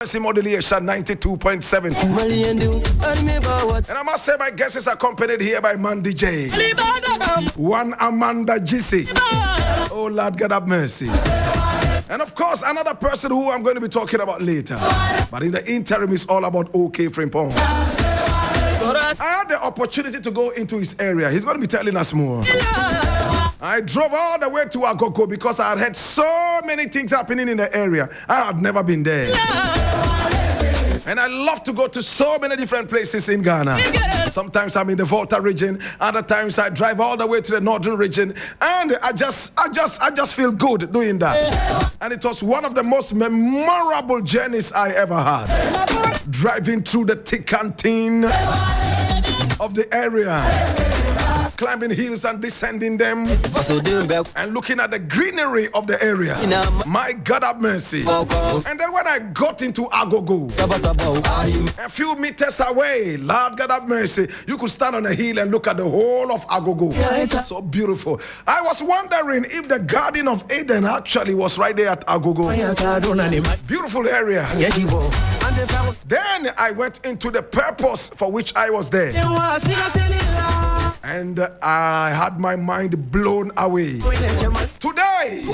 Modulation 92.7. And I must say my guest is accompanied here by Mandy J. One Amanda GC. Oh Lord, God have mercy. And of course, another person who I'm going to be talking about later. But in the interim, it's all about Ohene Frimpong. I had the opportunity to go into his area. He's going to be telling us more. I drove all the way to Agogo because I had heard so many things happening in the area. I had never been there. And I love to go to so many different places in Ghana. Sometimes I'm in the Volta region. Other times I drive all the way to the northern region. And I just feel good doing that. And it was one of the most memorable journeys I ever had. Driving through the thick and thin of the area. Climbing hills and descending them, and looking at the greenery of the area. My God have mercy. And then when I got into Agogo, a few meters away, Lord God have mercy, you could stand on a hill and look at the whole of Agogo. So beautiful. I was wondering if the Garden of Eden actually was right there at Agogo. Beautiful area. Then I went into the purpose for which I was there. And I had my mind blown away. Today,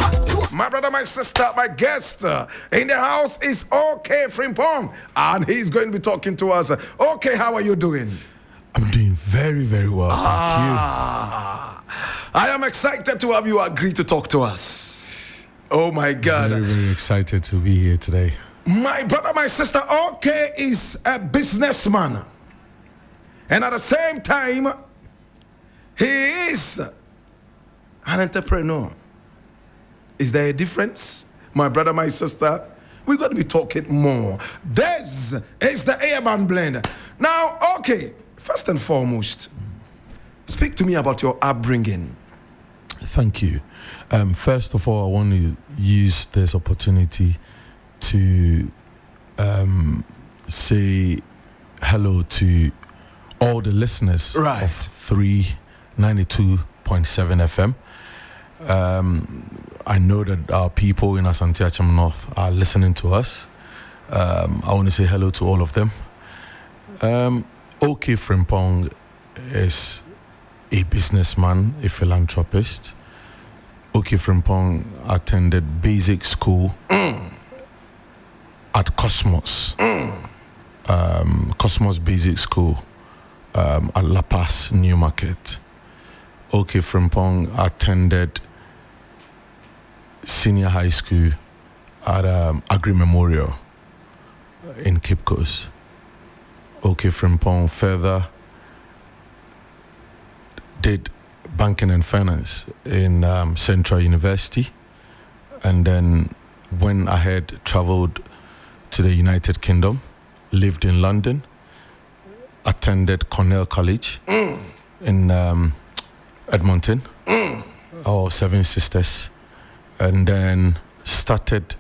my brother, my sister, my guest in the house is Ohene Frimpong. And he's going to be talking to us. Okay, how are you doing? I'm doing very, very well. Thank you. I am excited to have you agree to talk to us. Oh my God. Very, very excited to be here today. My brother, my sister, Ohene is a businessman. And at the same time, he is an entrepreneur. Is there a difference? My brother, my sister, we're going to be talking more. This is the Airman Blend. Now, okay, first and foremost, speak to me about your upbringing. Thank you. First of all, I want to use this opportunity to say hello to all the listeners of 92.7 FM. I know that our people in Asante Acham North are listening to us. I want to say hello to all of them. Ohene Frimpong is a businessman, a philanthropist. Ohene Frimpong attended basic school at Cosmos. Cosmos Basic School at La Paz, Newmarket. Ohene Frimpong attended senior high school at Agri Memorial in Cape Coast. Ohene Frimpong further did banking and finance in Central University, and then went ahead, traveled to the United Kingdom, lived in London, attended Cornell College in Edmonton, or Seven Sisters, and then started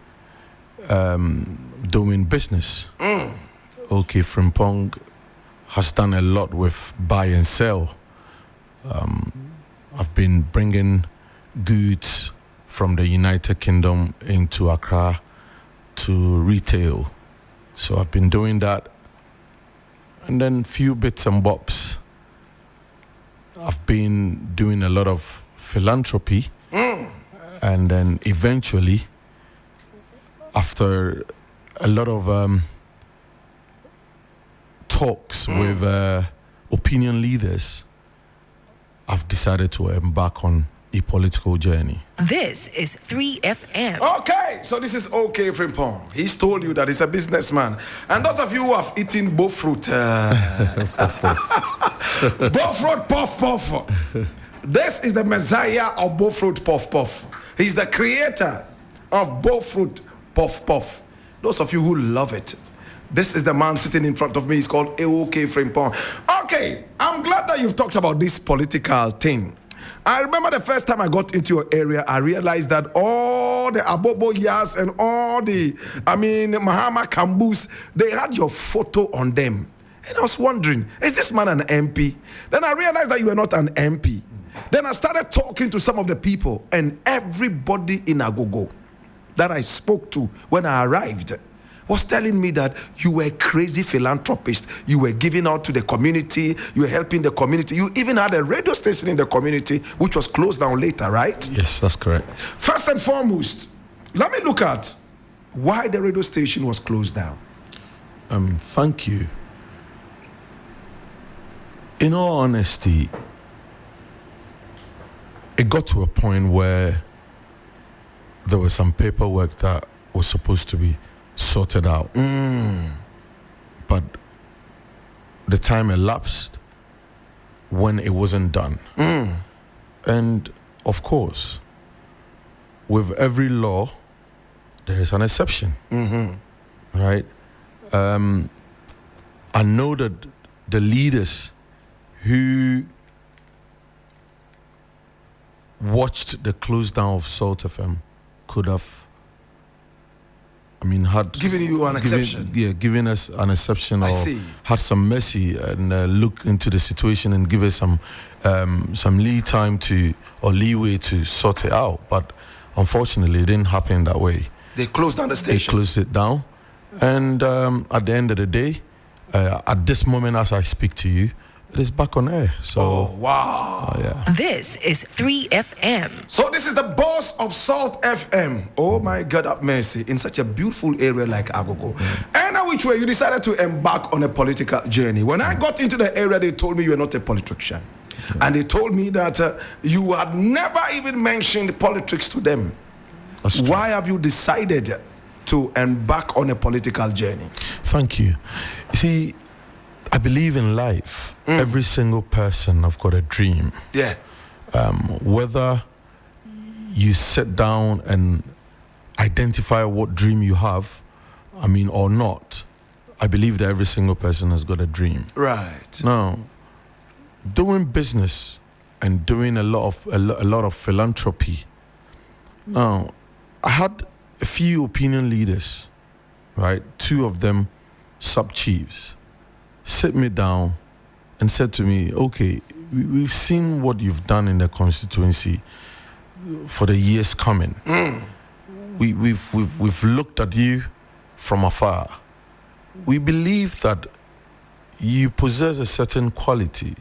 doing business. Ohene Frimpong has done a lot with buy and sell. I've been bringing goods from the United Kingdom into Accra to retail. So I've been doing that. And then few bits and bobs. I've been doing a lot of philanthropy. And then eventually, after a lot of talks with opinion leaders, I've decided to embark on a political journey. This is 3FM. Okay, so this is Ohene Frimpong. He's told you that he's a businessman. And those of you who have eaten both fruit, both fruit puff puff. This is the messiah of both fruit puff puff. He's the creator of both fruit puff puff. Those of you who love it, this is the man sitting in front of me. He's called Ohene Frimpong. Okay, I'm glad that you've talked about this political thing. I remember the first time I got into your area, I realized that all the Abobo Yas and all the, Mahama Kambus, they had your photo on them. And I was wondering, is this man an MP? Then I realized that you were not an MP. Then I started talking to some of the people, and everybody in Agogo that I spoke to when I arrived was telling me that you were a crazy philanthropist. You were giving out to the community. You were helping the community. You even had a radio station in the community, which was closed down later, right? Yes, that's correct. First and foremost, let me look at why the radio station was closed down. Thank you. In all honesty, it got to a point where there was some paperwork that was supposed to be sorted out. But the time elapsed when it wasn't done. And of course, with every law, there is an exception. Right? I know that the leaders who watched the close down of Salt FM could have, had Giving you an exception. Giving us an exception, I or see. had some mercy and look into the situation and give us some leeway to sort it out. But unfortunately, it didn't happen that way. They closed down the They station. closed it down, and at the end of the day, at this moment as I speak to you, it is back on air. So, Oh, wow. yeah. This is 3FM. So this is the boss of Salt FM. Oh my God, have mercy. In such a beautiful area like Agogo. And which way you decided to embark on a political journey. When I got into the area, they told me you were not a politician. And they told me that you had never even mentioned politics to them. That's true. Why have you decided to embark on a political journey? Thank you. See, I believe in life. Every single person have got a dream. Yeah. Whether you sit down and identify what dream you have, or not, I believe that every single person has got a dream. Right. Now, doing business and doing a lot of philanthropy. Now, I had a few opinion leaders, right? 2 of them sub-chiefs, sit me down and said to me, okay, we've seen what you've done in the constituency for the years coming. We've looked at you from afar. We believe that you possess a certain quality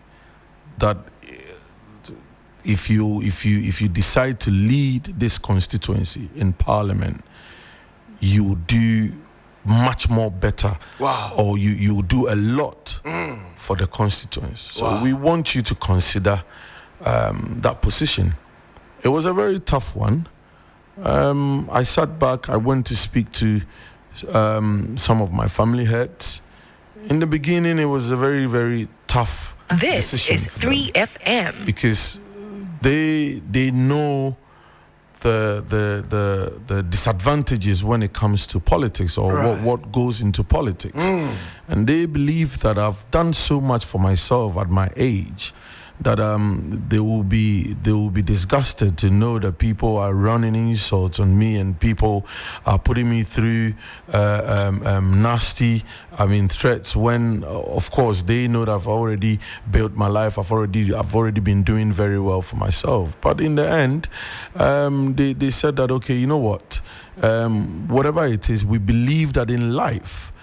that if you decide to lead this constituency in Parliament, you will do much more better. Wow. Or you will do a lot for the constituency. So Wow. we want you to consider that position. It was a very tough one. I sat back, I went to speak to some of my family heads. In the beginning, it was a very, very tough This decision is for them, 3FM. because they know the disadvantages when it comes to politics, or Right. what goes into politics. And they believe that I've done so much for myself at my age that they will be disgusted to know that people are running insults on me and people are putting me through nasty threats, when of course they know that I've already built my life. I've already been doing very well for myself. But in the end, they said that, okay, you know what, whatever it is, we believe that in life,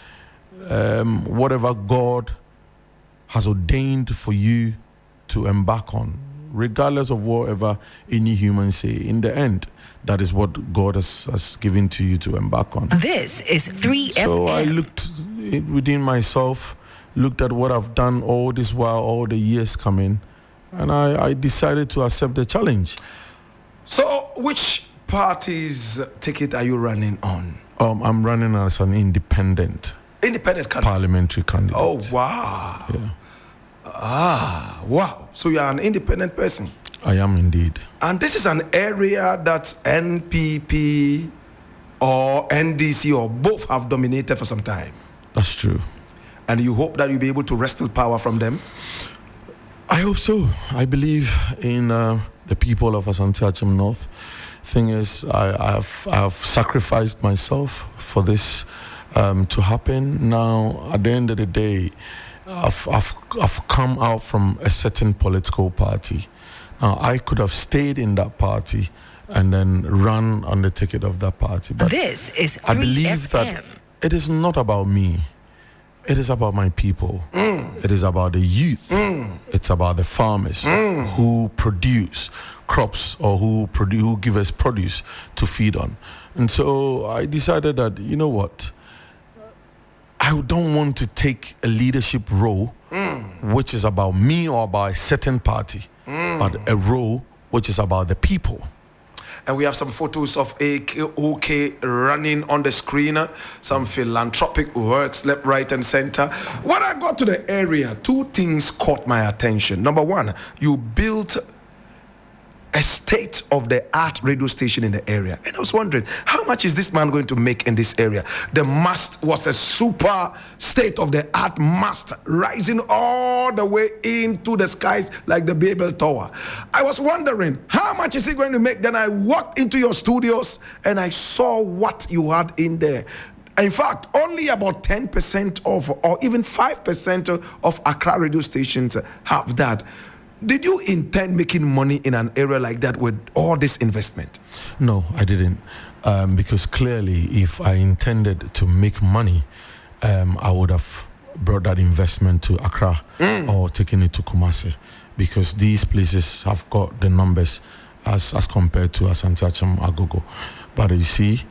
whatever God has ordained for you to embark on, regardless of whatever any human say, in the end, that is what God has given to you to embark on. This is 3FM. So I looked within myself, looked at what I've done all this while, all the years coming, and I decided to accept the challenge. So which party's ticket are you running on? I'm running as an independent Independent candidate. parliamentary candidate. Oh, wow. Yeah, Wow. So you are an independent person. I am indeed. And this is an area that NPP or NDC or both have dominated for some time. That's true. And you hope that you'll be able to wrestle power from them? I hope so. I believe in the people of Asante Achim North. Thing is, I have sacrificed myself for this to happen. Now, at the end of the day, I've come out from a certain political party. Now, I could have stayed in that party and then run on the ticket of that party. But This is 3FM. I believe that it is not about me. It is about my people. It is about the youth. It's about the farmers who produce crops or who give us produce to feed on. And so I decided that, you know what, I don't want to take a leadership role which is about me or about a certain party, but a role which is about the people. And we have some photos of OK running on the screen, some philanthropic works left, right, and center. When I got to the area, two things caught my attention. Number one, you built a state-of-the-art radio station in the area. And I was wondering, how much is this man going to make in this area? The mast was a super state-of-the-art mast rising all the way into the skies like the Babel Tower. I was wondering, how much is he going to make? Then I walked into your studios and I saw what you had in there. In fact, only about 10% of, or even 5% of Accra radio stations have that. Did you intend making money in an area like that with all this investment? No, I didn't. Because clearly, if I intended to make money, I would have brought that investment to Accra or taken it to Kumasi, because these places have got the numbers as compared to Asante Achim, Agogo. But you see,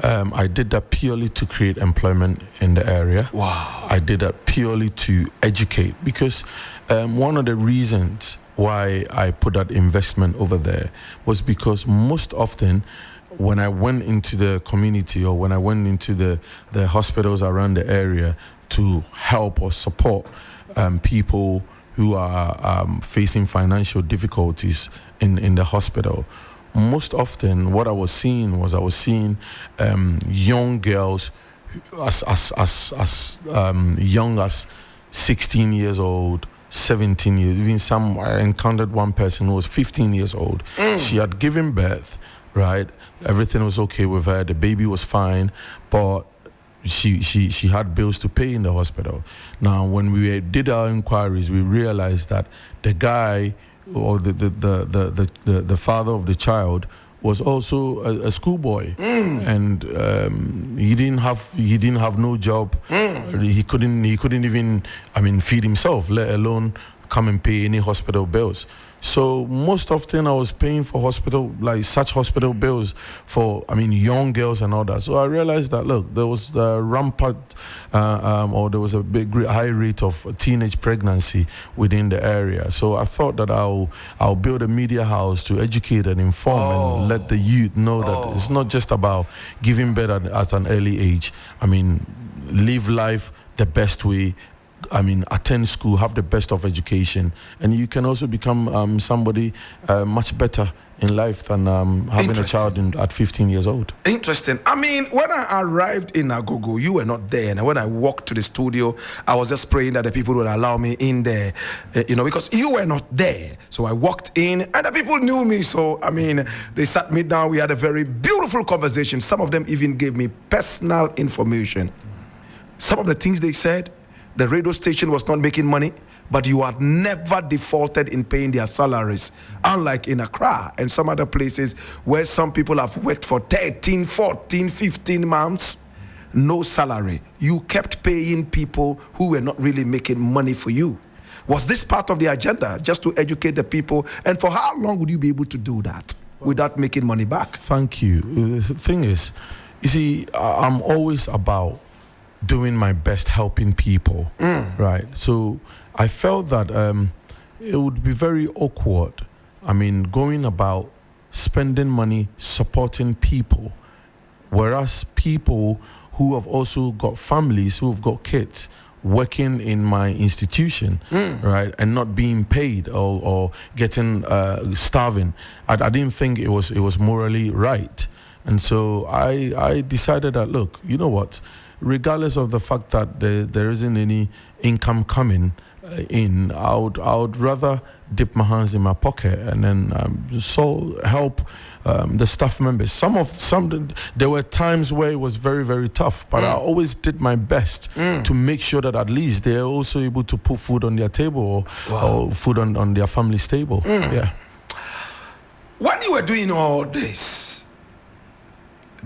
I did that purely to create employment in the area. Wow. I did that purely to educate, because one of the reasons why I put that investment over there was because most often when I went into the community or when I went into the hospitals around the area to help or support people who are facing financial difficulties in the hospital, most often what I was seeing young girls as young as 16 years old, 17 years, even some. I encountered one person who was 15 years old. She had given birth, right? Everything was okay with her. The baby was fine, but she had bills to pay in the hospital. Now, when we did our inquiries, we realized that the guy or the father of the child was also a schoolboy, and he didn't have no job. He couldn't even feed himself, let alone come and pay any hospital bills. So most often I was paying for such hospital bills for young girls and all that. So I realized that look, there was a rampant or there was a high rate of teenage pregnancy within the area. So I thought that I'll build a media house to educate and inform and let the youth know that it's not just about giving birth at an early age. Live life the best way. Attend school, have the best of education, and you can also become somebody much better in life than having a child at 15 years old. Interesting. When I arrived in Agogo, you were not there. And when I walked to the studio, I was just praying that the people would allow me in there, because you were not there. So I walked in and the people knew me. So, they sat me down. We had a very beautiful conversation. Some of them even gave me personal information. Some of the things they said, the radio station was not making money, but you had never defaulted in paying their salaries. Unlike in Accra and some other places where some people have worked for 13, 14, 15 months, no salary. You kept paying people who were not really making money for you. Was this part of the agenda, just to educate the people? And for how long would you be able to do that without making money back? Thank you. The thing is, you see, I'm always about doing my best, helping people, right? So I felt that it would be very awkward, going about spending money supporting people, whereas people who have also got families, who have got kids, working in my institution, right, and not being paid or getting starving. I didn't think it was morally right. And so I decided that, look, you know what, regardless of the fact that there isn't any income coming in, I would rather dip my hands in my pocket and then help the staff members. There were times where it was very, very tough, but I always did my best to make sure that at least they're also able to put food on their table or food on their family's table. Yeah. When you were doing all this,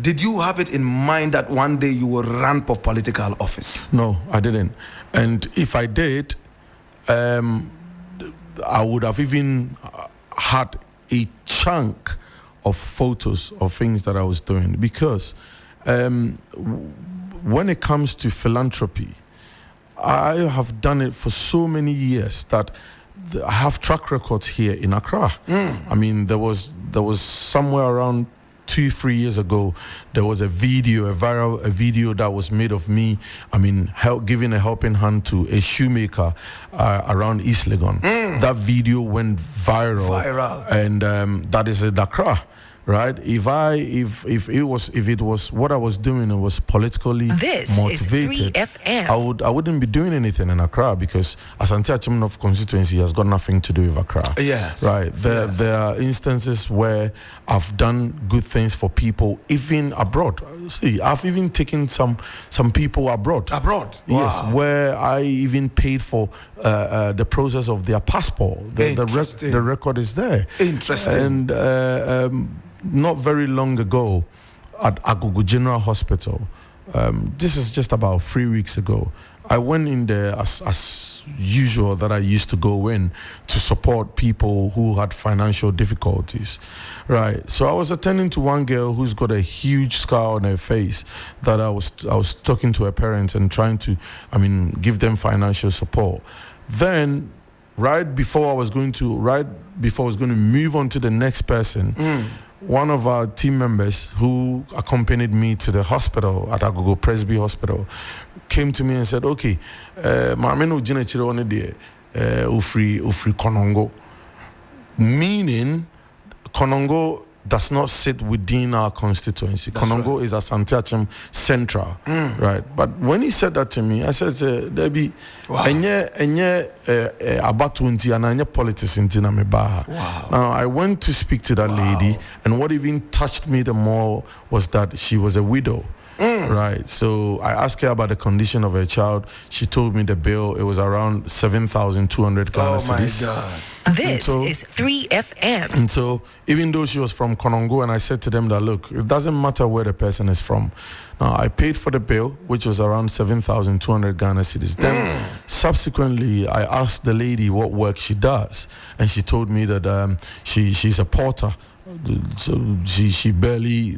did you have it in mind that one day you will run for political office? No, I didn't. And if I did, I would have even had a chunk of photos of things that I was doing, because when it comes to philanthropy, I have done it for so many years that I have track records here in Accra. I mean, there was somewhere around 2-3 years ago, there was a viral video that was made of me, giving a helping hand to a shoemaker around East Legon. That video went viral. And that is in Accra. Right? If it was what I was doing, it was politically motivated. This is 3FM. I wouldn't be doing anything in Accra, because Asante Achimnof constituency has got nothing to do with Accra. Yes. Right. There are instances where I've done good things for people even abroad. See, I've even taken some people abroad. Abroad. Yes, Wow. where I even paid for the process of their passport. The record is there. Interesting. And not very long ago, at Agogo General Hospital, this is just about 3 weeks ago, I went in there as usual that I used to go in to support people who had financial difficulties, right? So I was attending to one girl who's got a huge scar on her face that I was talking to her parents and trying to, give them financial support. Then, right before I was going to move on to the next person, one of our team members who accompanied me to the hospital at Agogo Presby Hospital came to me and said, okay, Mameno Jinechire one day, Ufri Konongo. Meaning, Konongo does not sit within our constituency. That's Konongo right. is Asante Achim Central, right? But when he said that to me, I said, Debbie, enye about 20 and enye politics in Tina Mebaha. Wow. Now, I went to speak to that lady, and what even touched me the more was that she was a widow. Right. So I asked her about the condition of her child. She told me the bill, it was around 7,200 Ghana cedis. Oh my God. This is 3FM. And so, even though she was from Konongo, and I said to them that, look, it doesn't matter where the person is from. Now, I paid for the bill, which was around 7,200 Ghana cedis. Then, subsequently, I asked the lady what work she does, and she told me that she's a porter. So she barely,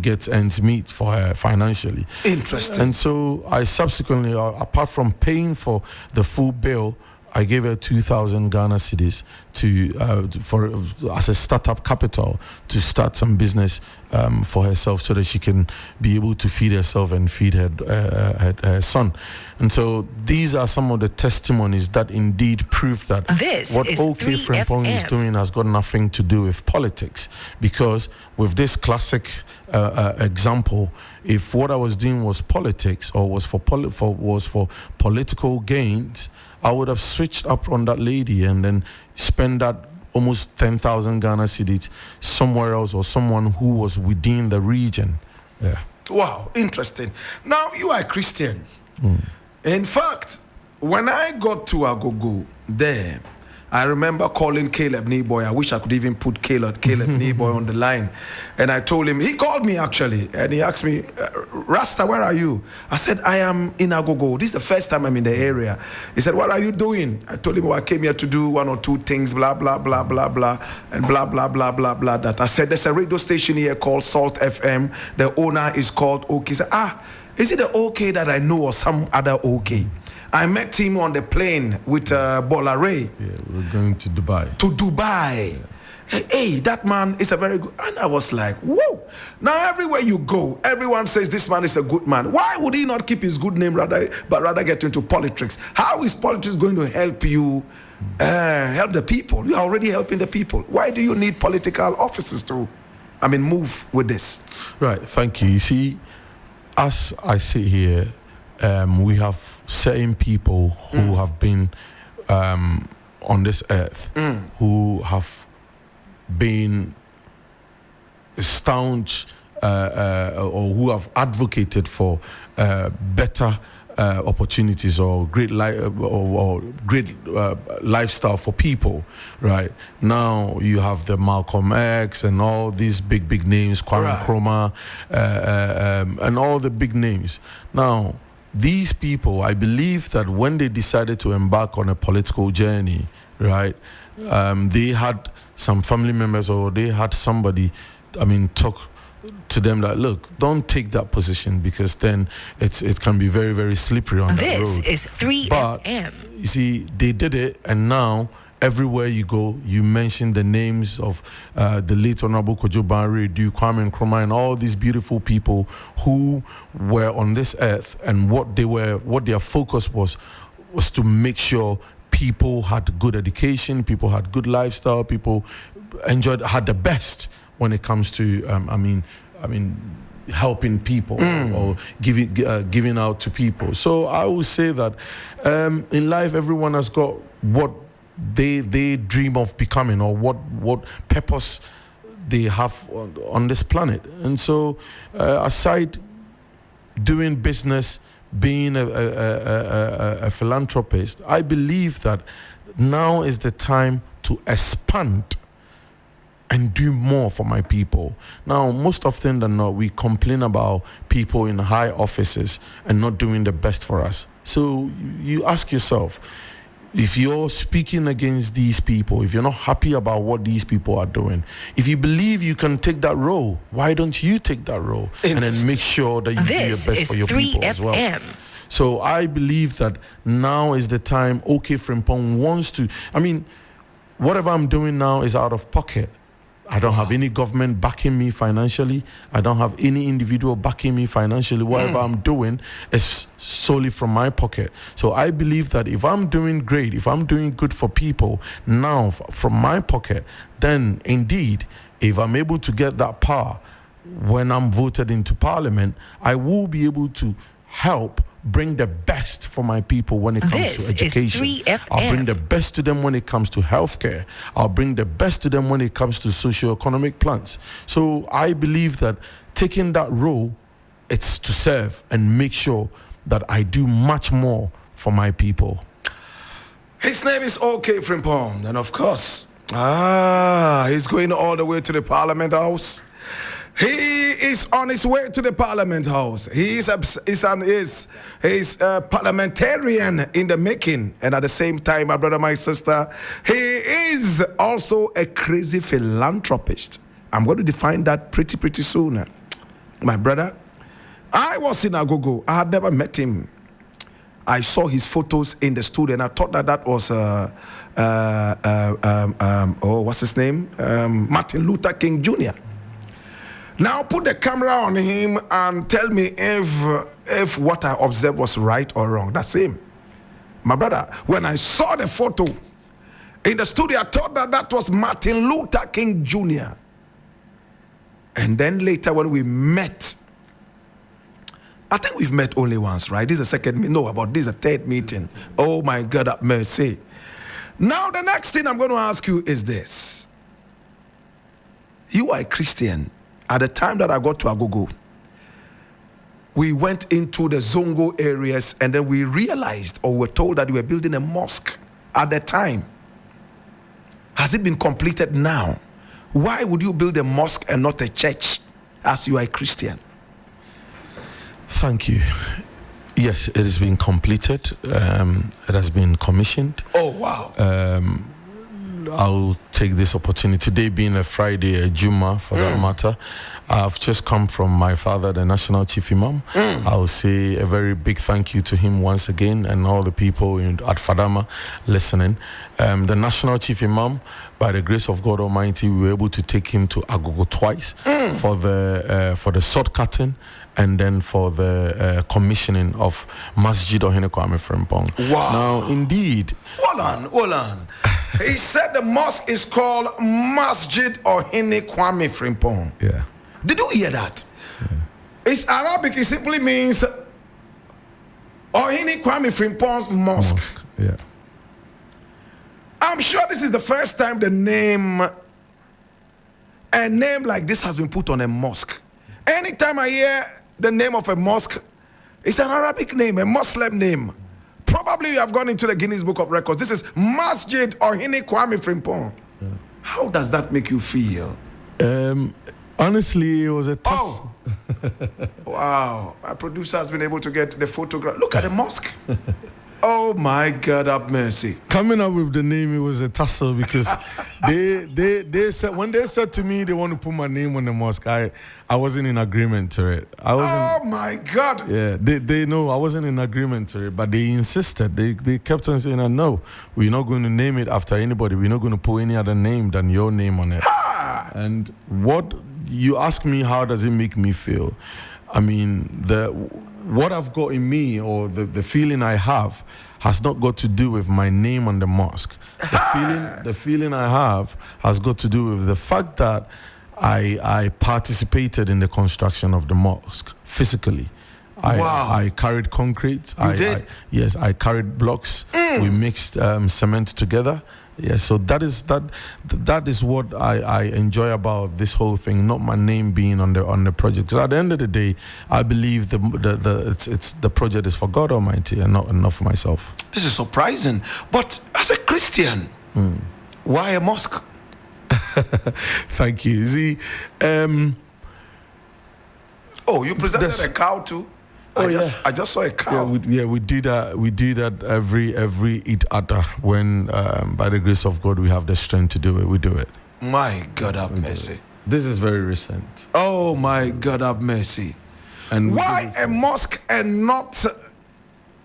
gets ends meet for her financially. Interesting. And so I subsequently, apart from paying for the full bill, I gave her 2,000 Ghana cedis as a startup capital to start some business for herself, so that she can be able to feed herself and feed her son. And so these are some of the testimonies that indeed prove that what OK Frimpong is doing has got nothing to do with politics. Because with this classic example, if what I was doing was politics or was for political gains, I would have switched up on that lady and then spend that almost 10,000 Ghana cedis somewhere else, or someone who was within the region. Yeah. Wow, interesting. Now, you are a Christian. In fact, when I got to Agogo there, I remember calling Caleb Neboy. I wish I could even put Caleb Neboy on the line. And I told him, he called me actually, and he asked me, Rasta, where are you? I said, I am in Agogo. This is the first time I'm in the area. He said, what are you doing? I told him, well, I came here to do one or two things, blah, blah, blah, blah, blah, and blah, blah, blah, blah, blah, that. I said, there's a radio station here called Salt FM. The owner is called OK. He said, is it the OK that I know or some other OK? I met him on the plane with Bola Ray. Yeah, we're going to Dubai. Yeah. Hey, that man is a very good... And I was like, whoa. Now, everywhere you go, everyone says this man is a good man. Why would he not keep his good name but rather get into politics? How is politics going to help you help the people? You're already helping the people. Why do you need political officers to, move with this? Right, thank you. You see, as I sit here, we have certain people who have been on this earth, who have been staunch or who have advocated for better opportunities or great or great lifestyle for people, right? Now you have the Malcolm X and all these big names, Kwame Nkrumah, and all the big names. Now, these people, I believe that when they decided to embark on a political journey, right, they had some family members or they had somebody, talk to them that, look, don't take that position because then it can be very, very slippery on that road. This is 3FM. But, you see, they did it, and now everywhere you go, you mention the names of the late Honorable Kojo Banre, Kwame Nkrumah, and all these beautiful people who were on this earth, and what their focus was to make sure people had good education, people had good lifestyle, people had the best when it comes to helping people or giving out to people. So I would say that in life, everyone has got what they dream of becoming, or what purpose they have on this planet. And so aside doing business, being a philanthropist, I believe that now is the time to expand and do more for my people. Now, most often than not, we complain about people in high offices and not doing the best for us. So you ask yourself, if you're speaking against these people, if you're not happy about what these people are doing, if you believe you can take that role, why don't you take that role and then make sure that you do your best for your people as well? So I believe that now is the time. OK Frimpong wants to, whatever I'm doing now is out of pocket. I don't have any government backing me financially. I don't have any individual backing me financially. Whatever I'm doing is solely from my pocket. So I believe that if I'm doing great, if I'm doing good for people now from my pocket, then indeed, if I'm able to get that power when I'm voted into parliament, I will be able to help bring the best for my people when it comes to education. I'll bring the best to them when it comes to healthcare. I'll bring the best to them when it comes to socio-economic plans. So I believe that taking that role, it's to serve and make sure that I do much more for my people. His name is OK Frimpong, and of course, he's going all the way to the Parliament House. He is on his way to the Parliament House. He is parliamentarian in the making. And at the same time, my brother, my sister, he is also a crazy philanthropist. I'm going to define that pretty soon. My brother, I was in Agogo. I had never met him. I saw his photos in the studio, and I thought that was what's his name? Martin Luther King Jr. Now put the camera on him and tell me if what I observed was right or wrong. That's him. My brother, when I saw the photo in the studio, I thought that was Martin Luther King Jr. And then later when we met, I think we've met only once, right? This is the second meeting. No, this is the third meeting. Oh my God, have mercy. Now the next thing I'm going to ask you is this. You are a Christian. At the time that I got to Agogo, we went into the Zongo areas, and then we realized or were told that we were building a mosque at the time. Has it been completed now? Why would you build a mosque and not a church as you are a Christian? Thank you. Yes, it has been completed. It has been commissioned. Oh, wow. I'll take this opportunity, today being a Friday, a Juma for that matter. I've just come from my father, the National Chief Imam. I'll say a very big thank you to him once again, and all the people at Fadama listening. The National Chief Imam, by the grace of God Almighty, we were able to take him to Agogo twice for the sword cutting and then for the commissioning of Masjid Ohene Kwame Frimpong. Wow. Now, indeed... Hold on. He said the mosque is called Masjid Ohene Kwame Frimpong. Yeah. Did you hear that? Yeah. It's Arabic. It simply means Ohene Kwame Frimpong's mosque. Yeah. I'm sure this is the first time a name like this has been put on a mosque. Anytime I hear the name of a mosque, It's an Arabic name, a Muslim name. Probably you have gone into the Guinness Book of Records. This is Masjid Ohene Kwame Frimpong. Yeah. How does that make you feel? Honestly, it was a test. Oh, wow. Our producer has been able to get the photograph. Look at the mosque. Oh my God, have mercy. Coming up with the name, it was a tussle because they said, when they said to me they want to put my name on the mosque, I wasn't in agreement to it. Oh my God. Yeah, they know I wasn't in agreement to it, but they insisted. They kept on saying, no, we're not going to name it after anybody. We're not going to put any other name than your name on it. Ha! And what you ask me, how does it make me feel? I mean, what I've got in me, or the feeling I have, has not got to do with my name on the mosque. The feeling I have has got to do with the fact that I participated in the construction of the mosque physically. I carried concrete. You did? Yes, I carried blocks. We mixed cement together. Yeah, so that is what I enjoy about this whole thing, not my name being on the project. Because at the end of the day, I believe the project is for God Almighty and not for myself. This is surprising. But as a Christian, why a mosque? Thank you. See, you presented a cow too? I just saw a cow. We do that. We do that every Eid Atta when, by the grace of God, we have the strength to do it. We do it. My God, have mercy. This is very recent. Oh my God, have mercy. And why a mosque and not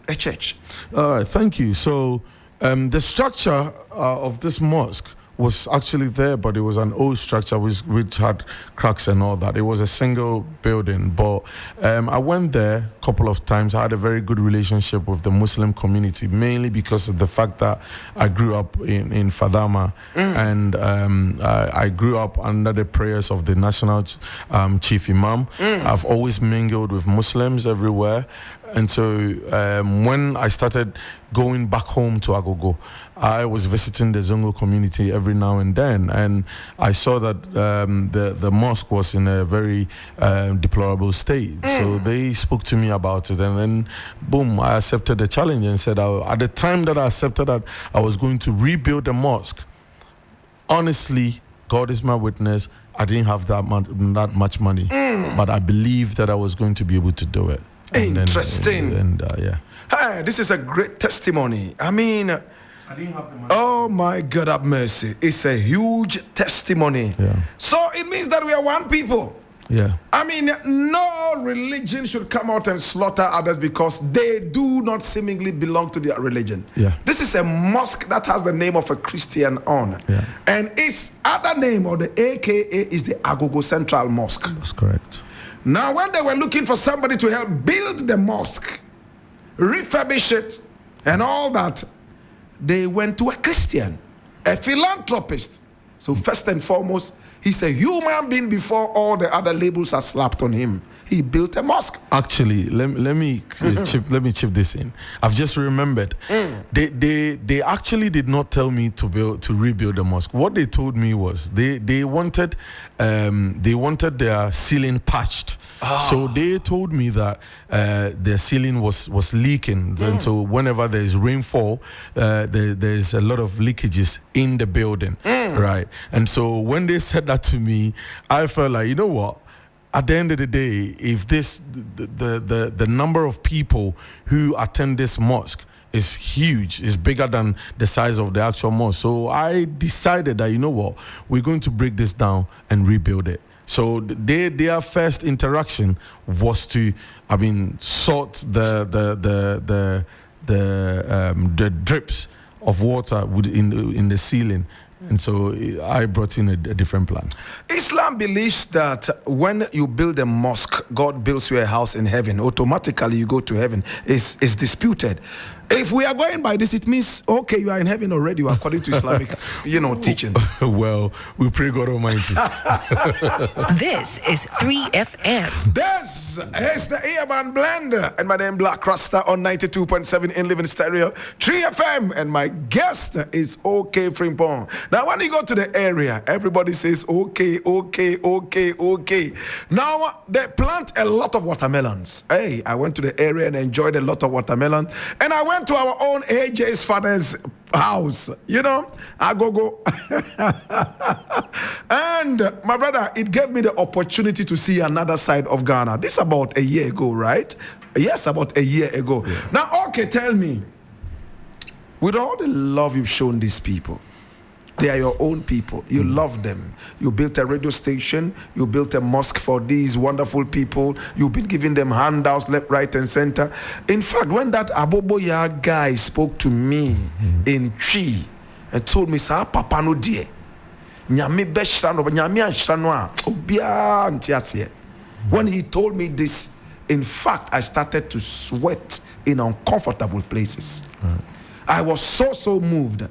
a church? All right, thank you. So, the structure of this mosque was actually there, but it was an old structure which had cracks and all that. It was a single building, but I went there a couple of times. I had a very good relationship with the Muslim community, mainly because of the fact that I grew up in Fadama, and I grew up under the prayers of the national chief imam. I've always mingled with Muslims everywhere. And so when I started going back home to Agogo, I was visiting the Zongo community every now and then, and I saw that the mosque was in a very deplorable state. So they spoke to me about it, and then boom, I accepted the challenge and said, at the time that I accepted that I was going to rebuild the mosque, honestly, God is my witness, I didn't have that much money, but I believed that I was going to be able to do it. Interesting. Yeah. Hey, this is a great testimony. I mean, I didn't have the money. Oh my God, have mercy. It's a huge testimony. Yeah. So it means that we are one people. Yeah. I mean, no religion should come out and slaughter others because they do not seemingly belong to their religion. Yeah. This is a mosque that has the name of a Christian on. Yeah. And its other name, or the AKA, is the Agogo Central Mosque. That's correct. Now, when they were looking for somebody to help build the mosque, refurbish it, and all that, they went to a Christian, a philanthropist. So first and foremost, he's a human being before all the other labels are slapped on him. He built a mosque. Actually, let me chip this in. I've just remembered. They actually did not tell me to rebuild the mosque. What they told me was they wanted their ceiling patched. So they told me that their ceiling was leaking, and so whenever there is rainfall, there's a lot of leakages in the building, right? And so when they said that to me, I felt like, you know what? At the end of the day, if the number of people who attend this mosque is huge, is bigger than the size of the actual mosque. So I decided that, you know what, we're going to break this down and rebuild it. So their first interaction was to, sort the drips of water in the ceiling. And so I brought in a different plan. Islam believes that when you build a mosque, God builds you a house in heaven. Automatically you go to heaven. It's disputed. If we are going by this, it means, okay, you are in heaven already, according to Islamic, teaching. Well, we pray God Almighty. This is 3FM. This is the Earman Blender. And my name Blakk Rasta on 92.7 in Living Stereo, 3FM. And my guest is OK Frimpong. Now, Now, when you go to the area, everybody says, okay. Now, they plant a lot of watermelons. Hey, I went to the area and enjoyed a lot of watermelon. And I went to our own AJ's father's house. You know, I go. And my brother, it gave me the opportunity to see another side of Ghana. This is about a year ago, right? Yes, about a year ago. Yeah. Now, okay, tell me, with all the love you've shown these people, they are your own people. You love them. You built a radio station. You built a mosque for these wonderful people. You've been giving them handouts left, right, and center. In fact, when that Aboboya guy spoke to me in Chi and told me, "Sa papa no die, nyame beshrano, nyame anshano a obia ntiase." When he told me this, in fact, I started to sweat in uncomfortable places. I was so moved.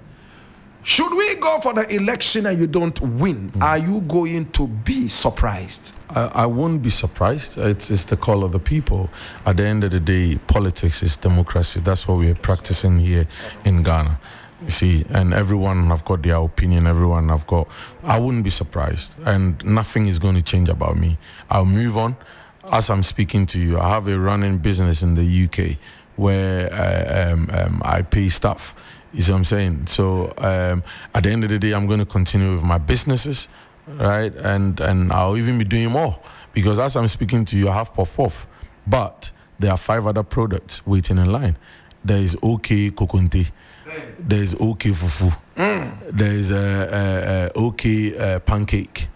Should we go for the election and you don't win, are you going to be surprised? I won't be surprised. It's the call of the people. At the end of the day, politics is democracy. That's what we're practicing here in Ghana. You see, and everyone have got their opinion. I wouldn't be surprised. And nothing is going to change about me. I'll move on. As I'm speaking to you, I have a running business in the UK where I pay staff. You see what I'm saying? So at the end of the day, I'm going to continue with my businesses, right? And I'll even be doing more because as I'm speaking to you, I have Puff Puff, but there are 5 other products waiting in line. There is OK Kokonte, there is OK Fufu, there is OK Pancake,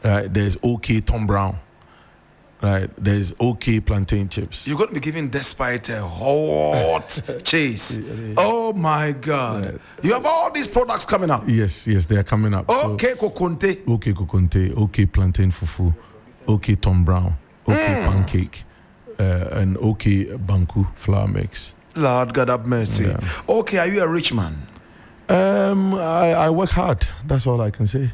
right? There is OK Tom Brown. Right, there's OK plantain chips. You're going to be giving despite a hot chase. Oh my God. Right. You have all these products coming up. Yes, they are coming up. OK Kokonte. OK Kokonte, OK plantain fufu, OK Tom Brown, OK pancake, and OK Banku flour mix. Lord God have mercy. Yeah. Okay, are you a rich man? I work hard. That's all I can say.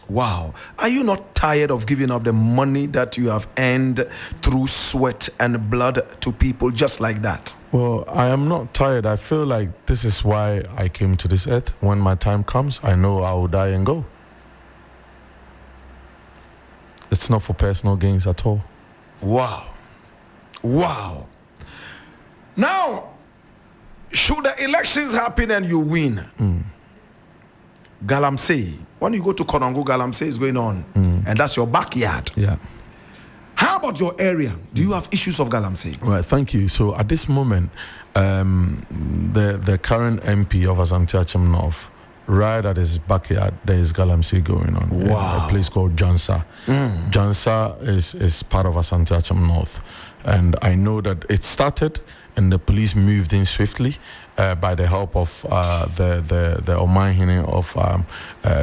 Wow. Are you not tired of giving up the money that you have earned through sweat and blood to people just like that? Well, I am not tired. I feel like this is why I came to this earth. When my time comes, I know I will die and go. It's not for personal gains at all. Wow. Now, should the elections happen and you win, Galamsey, when you go to Konongo, Galamsey is going on, and that's your backyard. Yeah. How about your area? Do you have issues of Galamsey? Right, thank you. So at this moment, the current MP of Asante Achim North, right at his backyard, there is Galamsey going on. Wow. A place called Jansa. Jansa is part of Asante Achim North. And I know that it started and the police moved in swiftly by the help of the Ohene of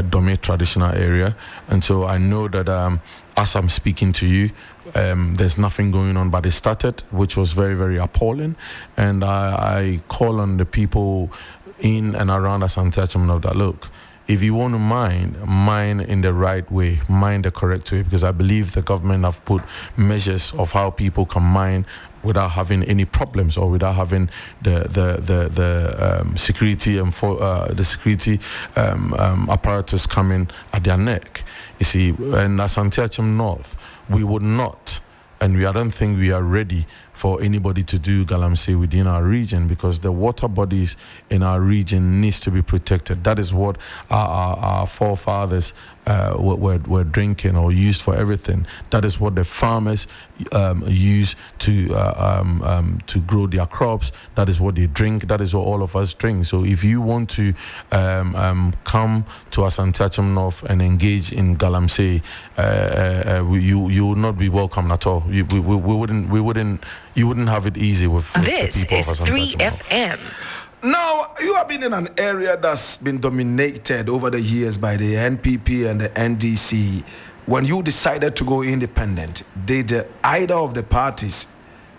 Dome traditional area. And so I know that as I'm speaking to you, there's nothing going on, but it started, which was very, very appalling. And I call on the people in and around Asante Achim North that, look, if you want to mine in the right way, mine the correct way, because I believe the government have put measures of how people can mine without having any problems or without having the security and the security apparatus coming at their neck. You see, in Asante Achim North, we would not, and I don't think we are ready for anybody to do Galamsey within our region, because the water bodies in our region needs to be protected. That is what our forefathers were drinking or used for everything. That is what the farmers use to grow their crops. That is what they drink. That is what all of us drink. So if you want to come to Asante Achim North and engage in Galamsey, you would not be welcome at all. You wouldn't have it easy with this the people is of Asante 3FM. Now, you have been in an area that's been dominated over the years by the NPP and the NDC. When you decided to go independent, did either of the parties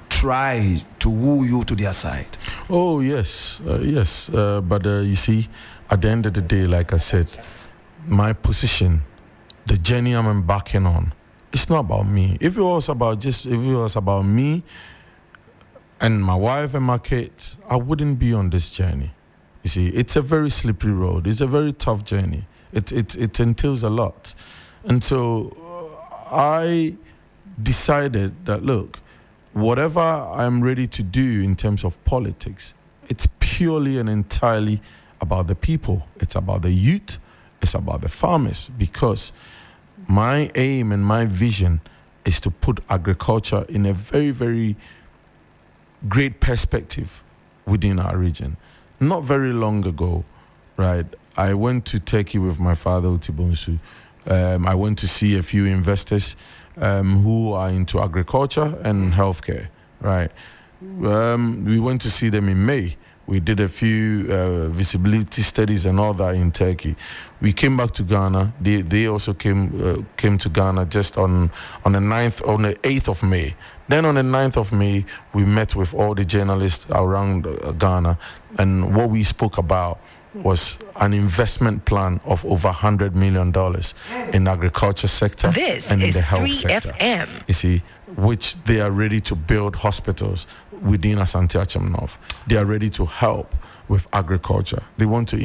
try to woo you to their side? Oh, yes. But you see, at the end of the day, like I said, my position, the journey I'm embarking on, it's not about me. If it was about me and my wife and my kids, I wouldn't be on this journey. You see, it's a very slippery road. It's a very tough journey. It entails a lot. And so I decided that, look, whatever I'm ready to do in terms of politics, it's purely and entirely about the people. It's about the youth. It's about the farmers, because my aim and my vision is to put agriculture in a very, very great perspective within our region. Not very long ago, right, I went to Turkey with my father, Utibonsu. I went to see a few investors who are into agriculture and healthcare, right? We went to see them in May. We did a few visibility studies and all that in Turkey. We came back to Ghana. They also came to Ghana just on the 8th of May. Then on the 9th of May, we met with all the journalists around Ghana, and what we spoke about was an investment plan of over $100 million in the agriculture sector and in the health sector. You see, which they are ready to build hospitals within Asante Achim North. They are ready to help with agriculture. They want to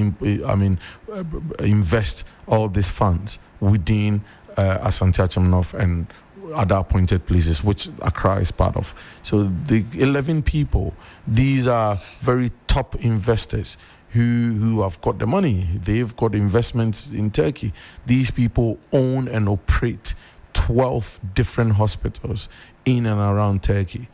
invest all these funds within Asante Achim North and other appointed places, which Accra is part of. So the 11 people, these are very top investors who have got the money. They've got investments in Turkey. These people own and operate 12 different hospitals in and around Turkey.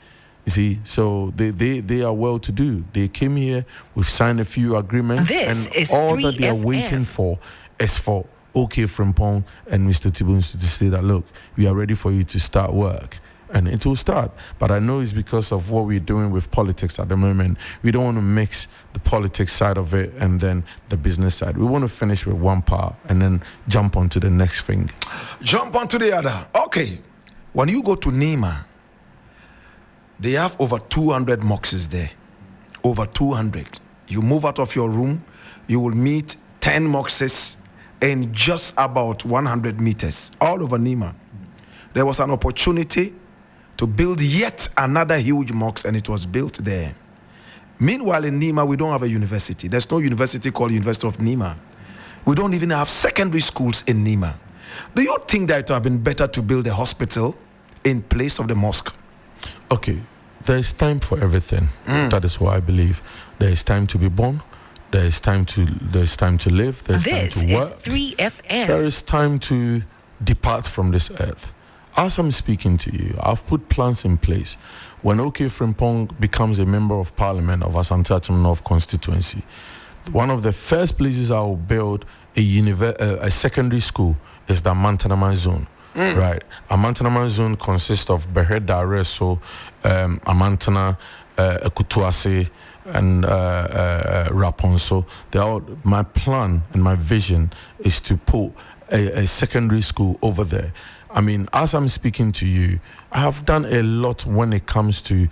You see, so they are well to do. They came here, we've signed a few agreements, This and is all that 3FM. they are waiting for is for OK Frimpong and Mr. Tibunsu to say that, look, we are ready for you to start work. And it will start. But I know it's because of what we're doing with politics at the moment. We don't want to mix the politics side of it and then the business side. We want to finish with one part and then jump on to the next thing. Jump onto the other. Okay. When you go to Nima, they have over 200 mosques there. Over 200. You move out of your room, you will meet 10 mosques in just about 100 meters, all over Nima. There was an opportunity to build yet another huge mosque, and it was built there. Meanwhile, in Nima, we don't have a university. There's no university called University of Nima. We don't even have secondary schools in Nima. Do you think that it would have been better to build a hospital in place of the mosque? Okay, there is time for everything. That is what I believe. There is time to be born. There is time to live. There's time This to is work. 3FM. There is time to depart from this earth. As I'm speaking to you, I've put plans in place. When OK Frimpong becomes a member of parliament of Asante Achim North constituency, one of the first places I will build a secondary school is the Amantanaman zone. Right. Amantanaman zone consists of Beheda Reso, Amantana, Ekutuase, and Raponso. My plan and my vision is to put a secondary school over there. I mean, as I'm speaking to you, I have done a lot when it comes to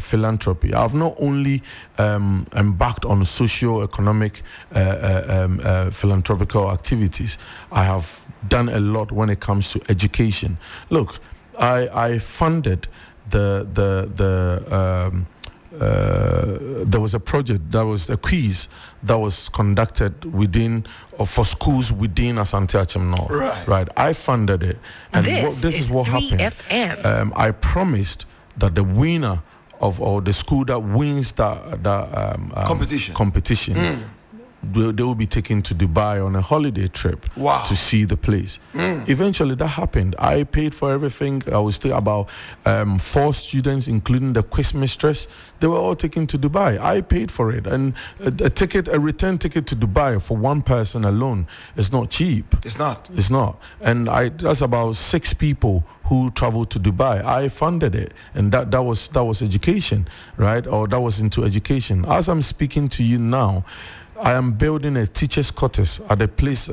philanthropy. I've not only embarked on socio-economic philanthropical activities, I have done a lot when it comes to education. Look, I funded there was a project, that was a quiz that was conducted within or for schools within Asante Achim North. Right. I funded it, and this is what 3FM. happened. I promised that the winner or the school that wins that competition. They will be taken to Dubai on a holiday trip to see the place. Eventually, that happened. I paid for everything. I was still about 4 students, including the quiz mistress. They were all taken to Dubai. I paid for it, and a return ticket to Dubai for one person alone is not cheap. It's not. And that's about 6 people who traveled to Dubai. I funded it, and that was education, right? Or that was into education. As I'm speaking to you now, I am building a teacher's quarters at a place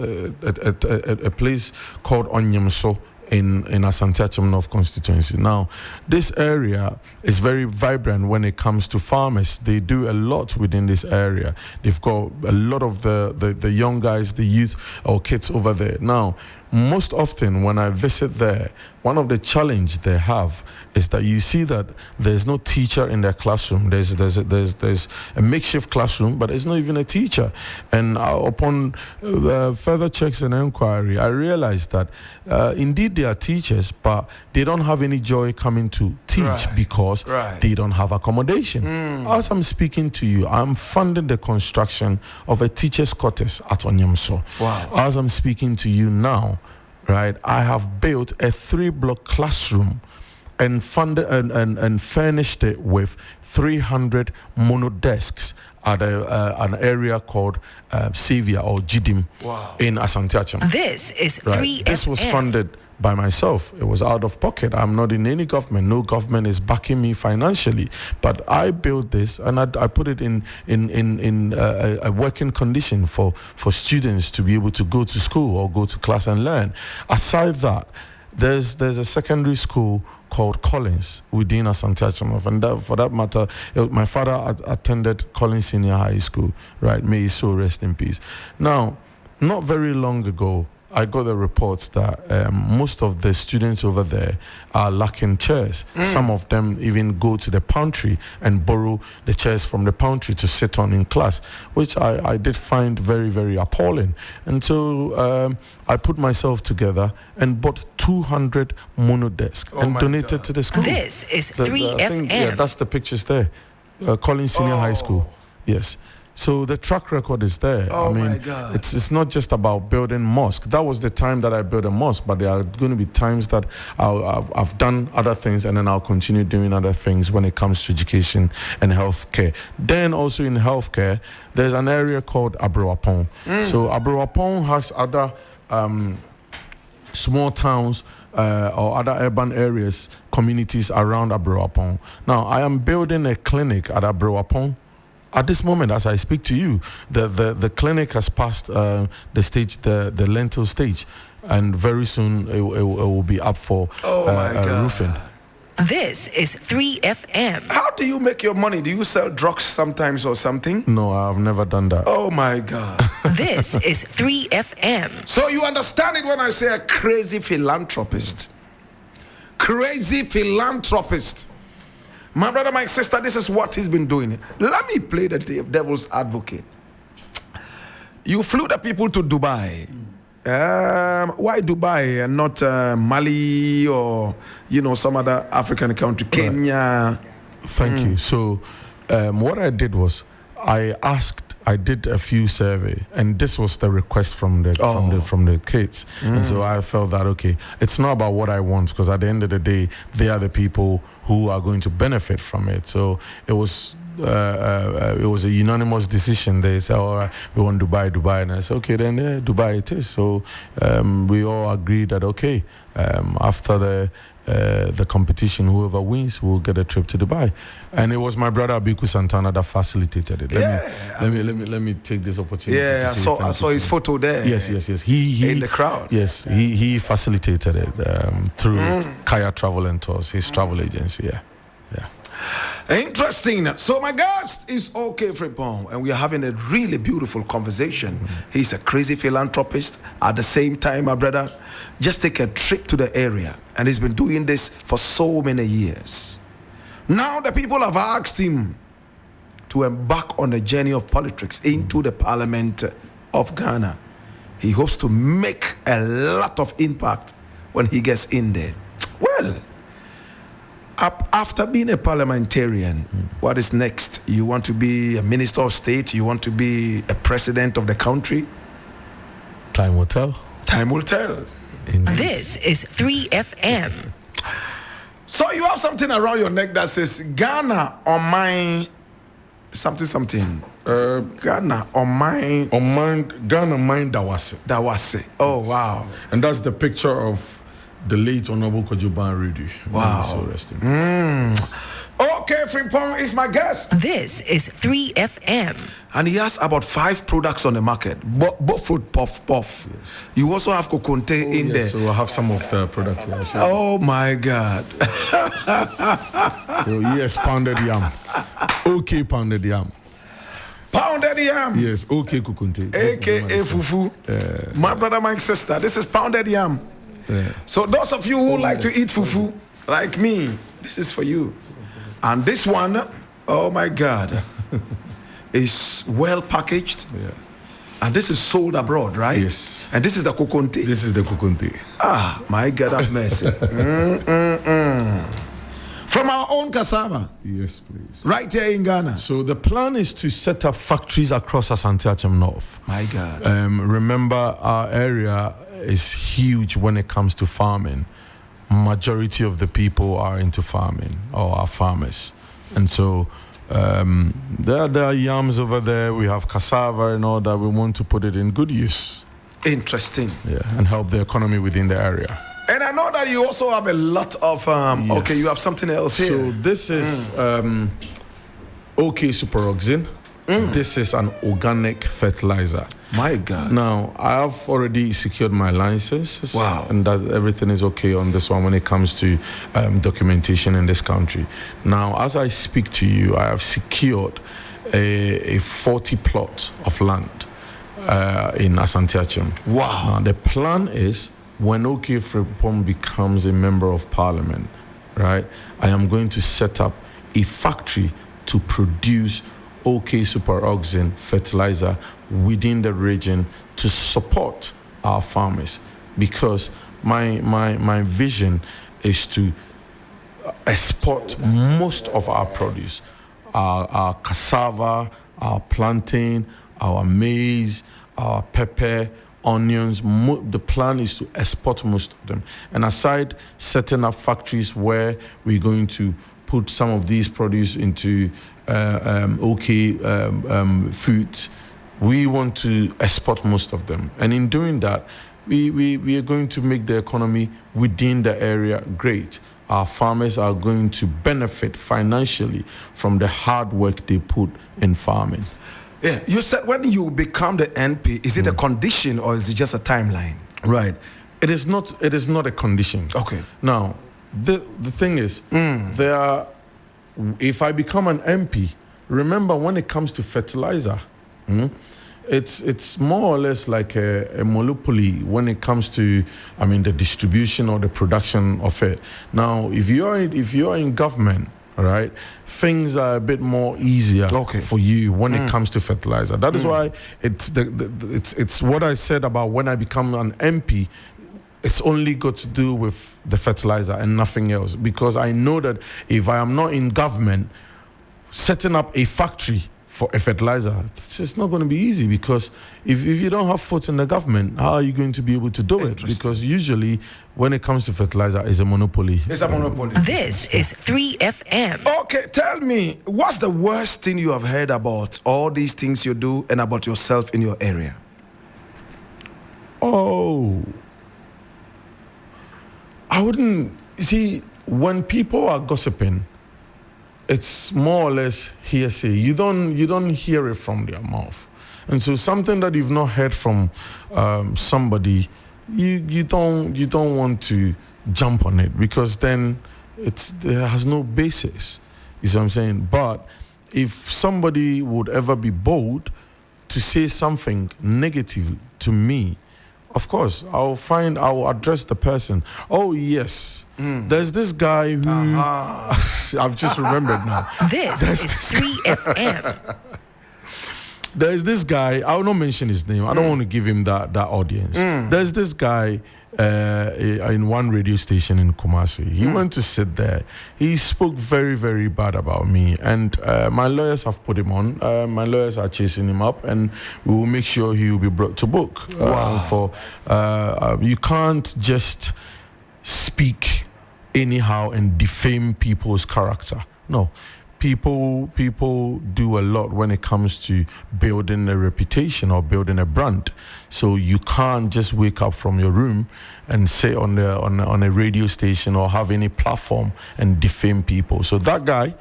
called Onyemso in Asante Achim North constituency. Now, this area is very vibrant when it comes to farmers. They do a lot within this area. They've got a lot of the young guys, the youth or kids over there. Now, most often when I visit there, one of the challenge they have is that you see that there's no teacher in their classroom. There's a makeshift classroom, but there's not even a teacher. And upon further checks and inquiry, I realized that indeed they are teachers, but they don't have any joy coming to teach because they don't have accommodation. As I'm speaking to you, I'm funding the construction of a teacher's quarters at Onyamso. Wow. As I'm speaking to you now, right, I have built a 3-block classroom and funded and furnished it with 300 mono desks at an area called Savia or Jidim in Asante Achim. This is 3FM. Right. This was funded by myself. It was out of pocket. I'm not in any government. No government is backing me financially. But I built this and I put it in a working condition for students to be able to go to school or go to class and learn. Aside that, there's a secondary school called Collins within Asante Achim. And for that matter, my father attended Collins Senior High School, right? May his soul rest in peace. Now, not very long ago, I got the reports that most of the students over there are lacking chairs. Some of them even go to the pantry and borrow the chairs from the pantry to sit on in class, which I did find very, very appalling. And so I put myself together and bought 200 mono desks and donated to the school. This is 3FM. Yeah, that's the pictures there. Collins Senior High School. Yes. So the track record is there. Oh, I mean, my God. It's not just about building mosque. That was the time that I built a mosque, but there are going to be times that I've done other things and then I'll continue doing other things when it comes to education and healthcare. Then also in healthcare, there's an area called Abrewapong. So Abrewapong has other small towns or other urban areas, communities around Abrewapong. Now, I am building a clinic at Abrewapong. At this moment, as I speak to you, the clinic has passed the stage, the lentil stage, and very soon it will be up for roofing. This is 3FM. How do you make your money? Do you sell drugs sometimes or something? No, I've never done that. Oh my God. This is 3FM. So you understand it when I say a crazy philanthropist. Crazy philanthropist. My brother, my sister, this is what he's been doing. Let me play the devil's advocate. You flew the people to Dubai. Why Dubai and not Mali or, some other African country, Kenya? Thank you. So what I did was I did a few survey, and this was the request from the kids. And so I felt that, okay, it's not about what I want, because at the end of the day, they are the people who are going to benefit from it. So it was a unanimous decision. They said, all right, we want Dubai. And I said, okay, then Dubai it is. So we all agreed that, okay, after the competition, whoever wins will get a trip to Dubai. And it was my brother Abiku Santana that facilitated it. Let me take this opportunity. Yeah, I saw his photo there. Yes. He in the crowd. Yes, he facilitated it through Kaya Travel and Tours, his travel agency. Yeah. Interesting. So my guest is Ohene Frimpong, and we are having a really beautiful conversation. He's a crazy philanthropist. At the same time, my brother, just take a trip to the area, and he's been doing this for so many years. Now the people have asked him to embark on a journey of politics into the Parliament of Ghana. He hopes to make a lot of impact when he gets in there. Well, after being a parliamentarian, what is next? You want to be a minister of state? You want to be a president of the country? Time will tell. Time will tell. Indeed. This is 3FM. So you have something around your neck that says Ghana on my something. Ghana on my Ghana mine Dawase. Oh wow. And that's the picture of the late Honorable Kojuban Redu. Wow. So resting. Ohene Frimpong is my guest. This is 3FM. And he has about 5 products on the market. Both fruit puff. Yes. You also have Kokonte in there. So we'll have some of the products here. Oh my God. So yes, pounded yam. Okay, pounded yam. Pounded yam. Yes, okay, Kukunte. AKA Fufu. My brother, my sister. This is pounded yam. Yeah. So those of you who like to eat fufu, like me, this is for you. And this one, oh my God, is well packaged. Yeah. And this is sold abroad, right? Yes. And this is the kokonte. This is the Kukunte. Ah, my God have mercy. From our own cassava, Yes, please. right here in Ghana. So the plan is to set up factories across Asante Achem North. My God. Remember, our area is huge when it comes to farming. Majority of the people are into farming or are farmers. And so there are yams over there. We have cassava and all that. We want to put it in good use. Interesting. Yeah, and help the economy within the area. And I know that you also have a lot of, Yes. okay, you have something else here. So this is OK Superoxin. This is an organic fertilizer. My God. Now, I have already secured my licenses. Wow. And that everything is okay on this one when it comes to documentation in this country. Now, as I speak to you, I have secured a 40 plot of land in Asante Achem. Wow. Now, the plan is when OK Frimpong becomes a member of parliament, right, I am going to set up a factory to produce OK Superoxin fertilizer within the region to support our farmers, because my vision is to export most of our produce, our cassava, our plantain, our maize, our pepper, onions. The plan is to export most of them. And aside setting up factories where we're going to put some of these produce into foods, we want to export most of them. And in doing that, we are going to make the economy within the area great. Our farmers are going to benefit financially from the hard work they put in farming. Yeah, you said when you become the NP, is it a condition or is it just a timeline? Right. It is not a condition. Okay. Now, the thing is, if I become an MP, remember when it comes to fertilizer, it's more or less like a monopoly when it comes to, the distribution or the production of it. Now, if you are in government, right, things are a bit more easier for you when it comes to fertilizer. That is why it's what I said about when I become an MP. It's only got to do with the fertilizer and nothing else, because I know that if I am not in government, setting up a factory for a fertilizer, it's not going to be easy, because if you don't have foot in the government, how are you going to be able to do it? Because usually when it comes to fertilizer, it's a monopoly. It's a monopoly. This is 3FM. Okay, tell me, what's the worst thing you have heard about all these things you do and about yourself in your area? Oh, I wouldn't see, when people are gossiping, it's more or less hearsay. You don't hear it from their mouth. And so something that you've not heard from somebody, you don't want to jump on it, because then it has no basis. You see what I'm saying? But if somebody would ever be bold to say something negative to me, of course, I'll address the person. Oh, yes. There's this guy who... I've just remembered now. This is 3FM. There's this guy, I will not mention his name. I don't want to give him that audience. There's this guy in one radio station in Kumasi. He went to sit there. He spoke very, very bad about me. And my lawyers have put him on. My lawyers are chasing him up. And we will make sure he will be brought to book. You can't just speak anyhow and defame people's character. No. People do a lot when it comes to building a reputation or building a brand. So you can't just wake up from your room and say on a radio station or have any platform and defame people. So that guy,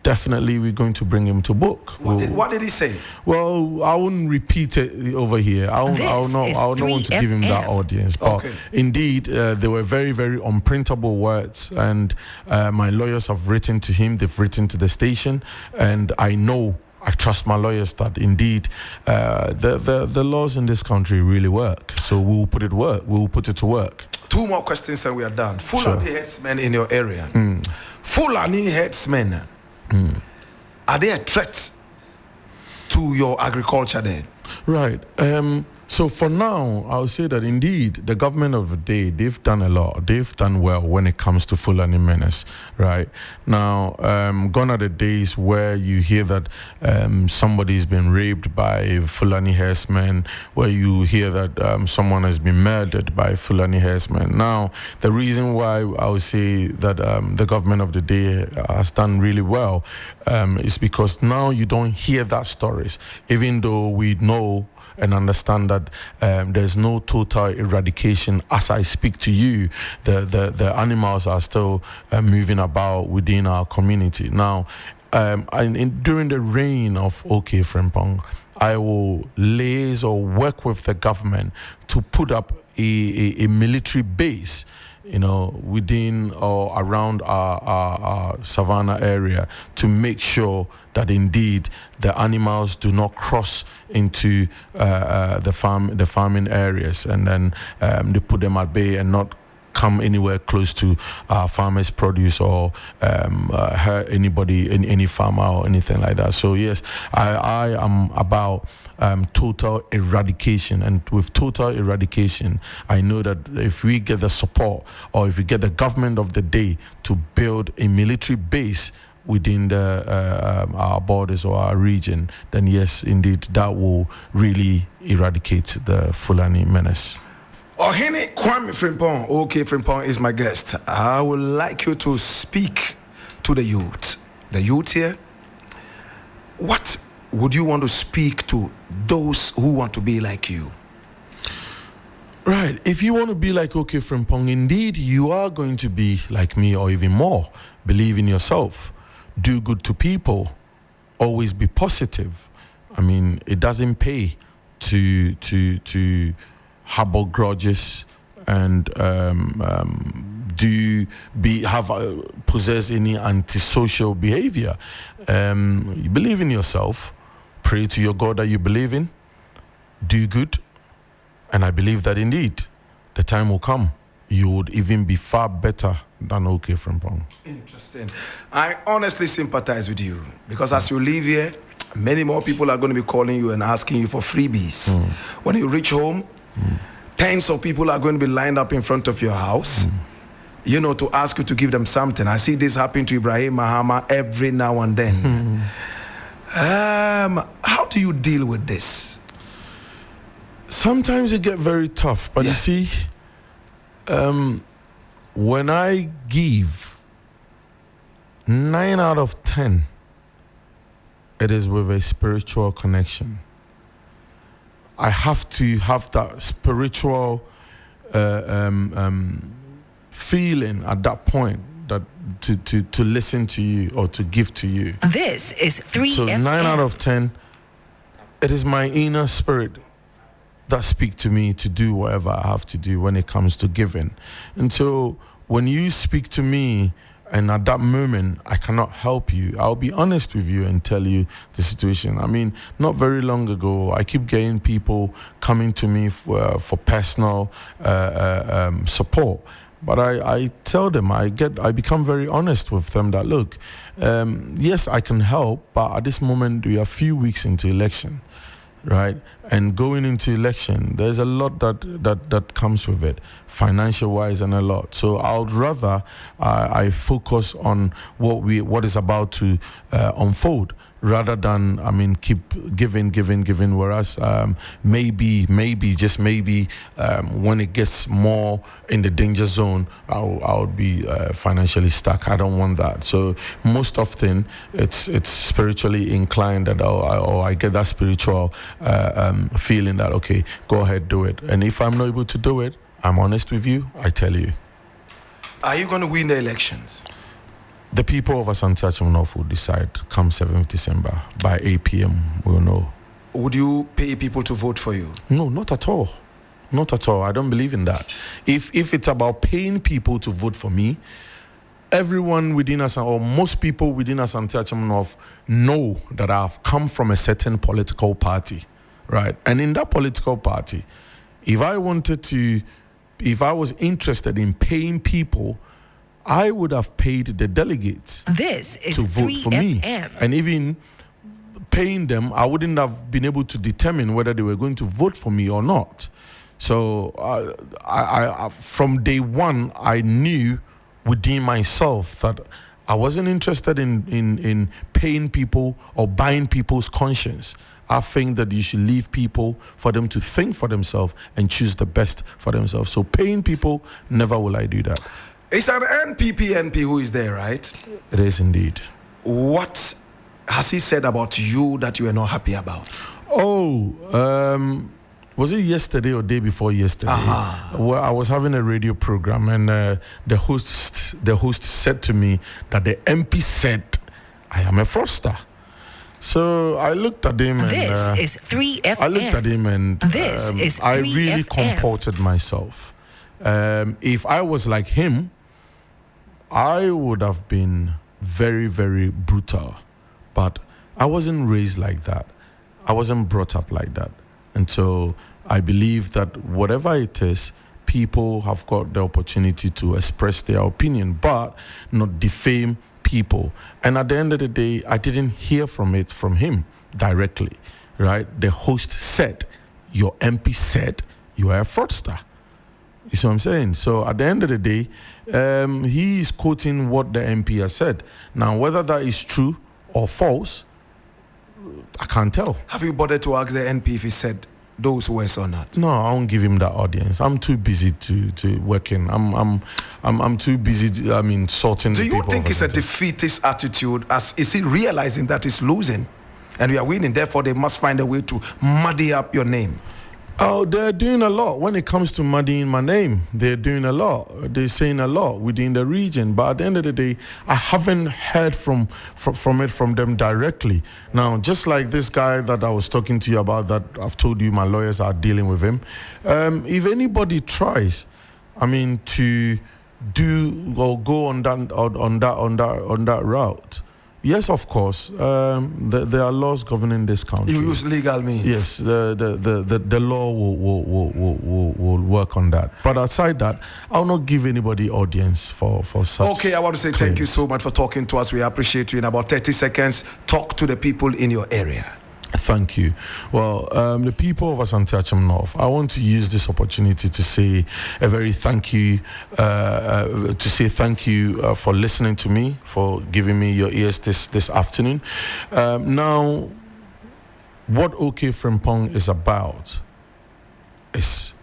definitely we're going to bring him to book. What did he say? Well, I wouldn't repeat it over here. I'll not want to give him that audience. But indeed, they were very, very unprintable words. And my lawyers have written to him. They've written to the station. And I know I trust my lawyers that indeed the laws in this country really work. So we'll put it to work. 2 more questions and we are done. Fulani herdsmen in your area. Fulani herdsmen, are they a threat to your agriculture then? Right. So for now, I would say that indeed the government of the day, they've done a lot. They've done well when it comes to Fulani menace, right? Now, gone are the days where you hear that somebody's been raped by Fulani herdsmen, where you hear that someone has been murdered by Fulani herdsmen. Now, the reason why I would say that the government of the day has done really well is because now you don't hear that stories, even though we know and understand that there's no total eradication. As I speak to you, the animals are still moving about within our community. Now, during the reign of OK Frimpong, I will liaise or work with the government to put up a military base, within or around our savannah area, to make sure that indeed the animals do not cross into the farming areas, and then they put them at bay and not come anywhere close to farmers' produce or hurt anybody, any farmer or anything like that. So yes, I am about total eradication, and with total eradication, I know that if we get the support or if we get the government of the day to build a military base within our borders or our region, then yes, indeed, that will really eradicate the Fulani menace. Ohene Kwame Frimpong, OK Frimpong is my guest. I would like you to speak to the youth. The youth here, what would you want to speak to those who want to be like you? Right. If you want to be like OK Frimpong, indeed, you are going to be like me or even more. Believe in yourself. Do good to people. Always be positive. I mean, it doesn't pay to harbor grudges and possess any antisocial behavior. You believe in yourself. Pray to your God that you believe in. Do good. And I believe that indeed the time will come you would even be far better than OK Frimpong. Interesting. I honestly sympathize with you, because as you live here, many more people are going to be calling you and asking you for freebies. When you reach home, tens of people are going to be lined up in front of your house, to ask you to give them something. I see this happen to Ibrahim Mahama every now and then. How do you deal with this? Sometimes it gets very tough, but you see, when I give 9 out of 10, it is with a spiritual connection. I have to have that spiritual feeling at that point that to listen to you or to give to you. This is 3FM. So 9 out of 10, it is my inner spirit that speak to me to do whatever I have to do when it comes to giving. And so when you speak to me, and at that moment, I cannot help you, I'll be honest with you and tell you the situation. I mean, not very long ago, I keep getting people coming to me for personal support. But I tell them, I become very honest with them that, look, yes, I can help, but at this moment, we are a few weeks into election, right? And going into election, there's a lot that comes with it, financial-wise, and a lot. So I would rather I focus on what is about to unfold, rather than, keep giving. Whereas maybe, just maybe, when it gets more in the danger zone, I'll be financially stuck. I don't want that. So most often, it's spiritually inclined that I get that spiritual feeling that, okay, go ahead, do it. And if I'm not able to do it, I'm honest with you, I tell you. Are you going to win the elections? The people of Asante Achim North will decide come 7th December. By 8 p.m., we'll know. Would you pay people to vote for you? No, not at all. Not at all. I don't believe in that. If it's about paying people to vote for me, everyone within us, or most people within Asante Achim North, know that I've come from a certain political party, right? And in that political party, if I was interested in paying people, I would have paid the delegates This is to vote for me. 3FM. And even paying them, I wouldn't have been able to determine whether they were going to vote for me or not. So I from day one, I knew within myself that I wasn't interested in paying people or buying people's conscience. I think that you should leave people for them to think for themselves and choose the best for themselves. So paying people, never will I do that. It's an NPP who is there, right? It is indeed. What has he said about you that you are not happy about? Was it yesterday or day before yesterday? Well, I was having a radio program, and the host said to me that the MP said I am a fraudster. So I looked at him, and This is 3FM. I looked at him, and This is I really 3FM. comported myself. If I was like him, I would have been very, very brutal. But I wasn't raised like that. I wasn't brought up like that. And so I believe that whatever it is, people have got the opportunity to express their opinion, but not defame people. And at the end of the day, I didn't hear from him directly, right? The host said, your MP said you are a fraudster. You see what I'm saying? So at the end of the day, he is quoting what the MP has said. Now, whether that is true or false, I can't tell. Have you bothered to ask the NP if he said those words or not? No, I won't give him that audience. I'm too busy to working. I'm too busy. Sorting. Do the you people think of it's a Asante. defeatist attitude? As is he realizing that he's losing, and we are winning? Therefore, they must find a way to muddy up your name. Oh, they're doing a lot when it comes to muddying my name. They're doing a lot. They're saying a lot within the region. But at the end of the day, I haven't heard from them directly. Now, just like this guy that I was talking to you about, that I've told you my lawyers are dealing with him. If anybody tries, to do or go on that route. Yes, of course. There are laws governing this country. You use legal means. Yes, the law will work on that. But aside that, I'll not give anybody audience for such. Okay, I want to say thank you so much for talking to us. We appreciate you. In about 30 seconds, talk to the people in your area. Thank you. Well, the people of Asante Achim North, I want to use this opportunity to say a very thank you, for listening to me, for giving me your ears this afternoon. Now, what OK Frimpong is about is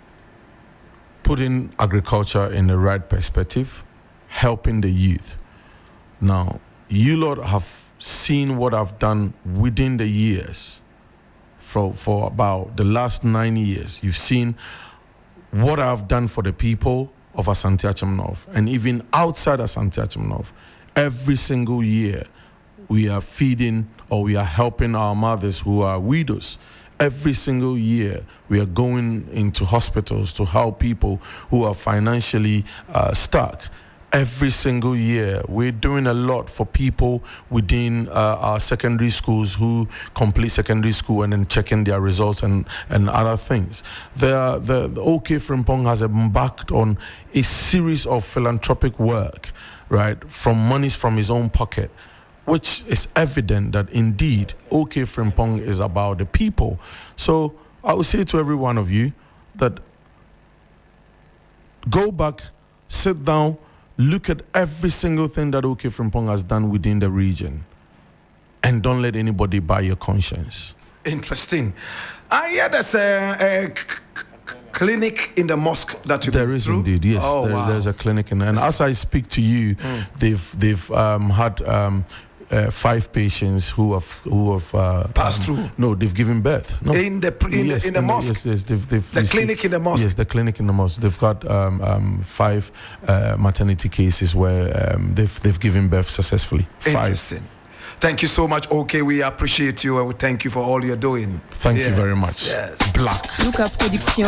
putting agriculture in the right perspective, helping the youth. Now, you lot have seen what I've done within the years for about the last 9 years. You've seen what I've done for the people of Asante Achim North, and even outside Asante Achim North. Every single year, we are feeding or we are helping our mothers who are widows. Every single year, we are going into hospitals to help people who are financially stuck. Every single year, we're doing a lot for people within our secondary schools who complete secondary school and then checking their results and other things. The OK Frimpong has embarked on a series of philanthropic work, right, from monies from his own pocket, which is evident that indeed OK Frimpong is about the people. So I would say to every one of you that go back, sit down, look at every single thing that OK Frimpong has done within the region, and don't let anybody buy your conscience. Interesting. I hear there's a clinic in the mosque that you There is through? indeed, yes. Oh, wow. There's a clinic, and as I speak to you, they've had 5 patients who have Passed through. No, they've given birth. No. In the mosque. Yes, they've The clinic in the mosque. Yes, the clinic in the mosque. They've got 5 maternity cases where they've given birth successfully. 5. Interesting. Thank you so much, OK. We appreciate you and we thank you for all you're doing. Thank you very much. Yes. Blakk. Luca Production.